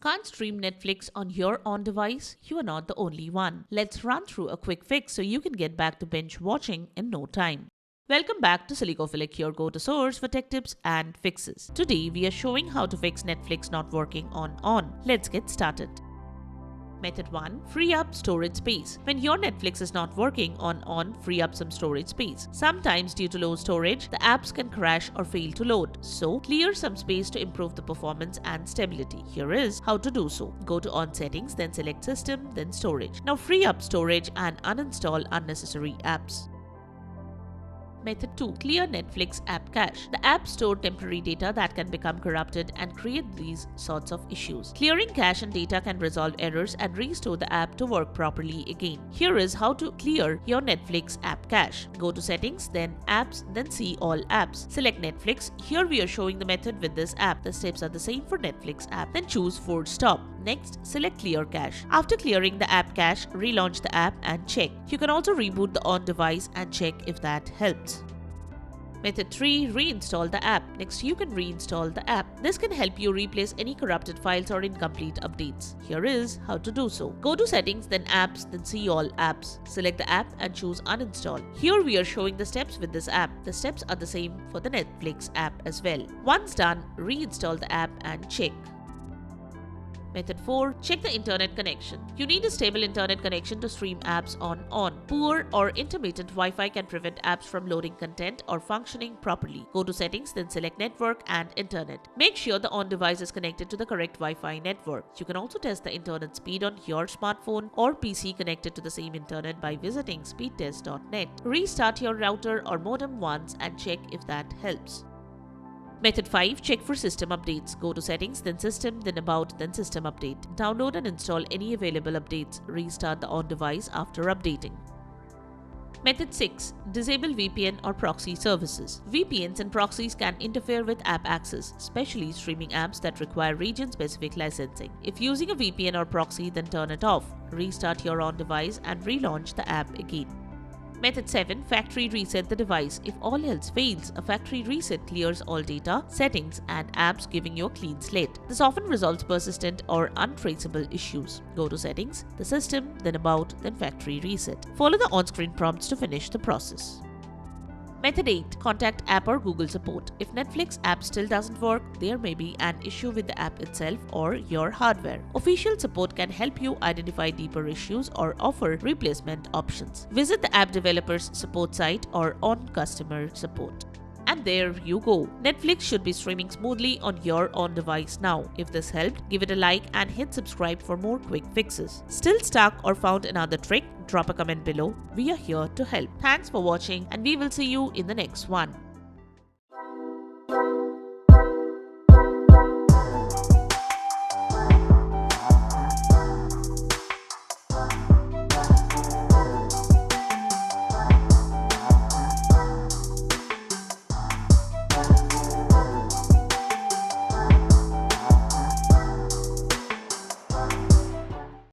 Can't stream Netflix on your own device? You are not the only one. Let's run through a quick fix so you can get back to binge watching in no time. Welcome back to Silicophilic, your go-to source for tech tips and fixes. Today we are showing how to fix Netflix not working on ONN. Let's get started. Method 1. Free up storage space. When your Netflix is not working on ONN, free up some storage space. Sometimes due to low storage, the apps can crash or fail to load. So, clear some space to improve the performance and stability. Here is how to do so. Go to ONN settings, then select system, then storage. Now free up storage and uninstall unnecessary apps. Method 2. Clear Netflix app cache. The apps store temporary data that can become corrupted and create these sorts of issues. Clearing cache and data can resolve errors and restore the app to work properly again. Here is how to clear your Netflix app cache. Go to settings, then apps, then see all apps. Select Netflix. Here we are showing the method with this app. The steps are the same for Netflix app. Then choose forward stop. Next, select clear cache. After clearing the app cache, relaunch the app and check. You can also reboot the ONN device and check if that helps. Method 3. Reinstall the app. Next, you can reinstall the app. This can help you replace any corrupted files or incomplete updates. Here is how to do so. Go to settings, then apps, then see all apps. Select the app and choose uninstall. Here we are showing the steps with this app. The steps are the same for the Netflix app as well. Once done, reinstall the app and check. Method 4. Check the internet connection. You need a stable internet connection to stream apps on ONN. Poor or intermittent Wi-Fi can prevent apps from loading content or functioning properly. Go to settings, then select network and internet. Make sure the ONN device is connected to the correct Wi-Fi network. You can also test the internet speed on your smartphone or PC connected to the same internet by visiting speedtest.net. Restart your router or modem once and check if that helps. Method 5. Check for system updates. Go to settings, then system, then about, then system update. Download and install any available updates. Restart the ONN device after updating. Method 6. Disable VPN or proxy services. VPNs and proxies can interfere with app access, especially streaming apps that require region-specific licensing. If using a VPN or proxy, then turn it off. Restart your ONN device and relaunch the app again. Method 7. Factory reset the device. If all else fails, a factory reset clears all data, settings, and apps, giving you a clean slate. This often resolves persistent or untraceable issues. Go to settings, the system, then about, then factory reset. Follow the on-screen prompts to finish the process. Method 8. Contact app or Google support. If Netflix app still doesn't work, there may be an issue with the app itself or your hardware. Official support can help you identify deeper issues or offer replacement options. Visit the app developer's support site or ONN customer support. And there you go. Netflix should be streaming smoothly on your own device now. If this helped, give it a like and hit subscribe for more quick fixes. Still stuck or found another trick? Drop a comment below. We are here to help. Thanks for watching and we will see you in the next one.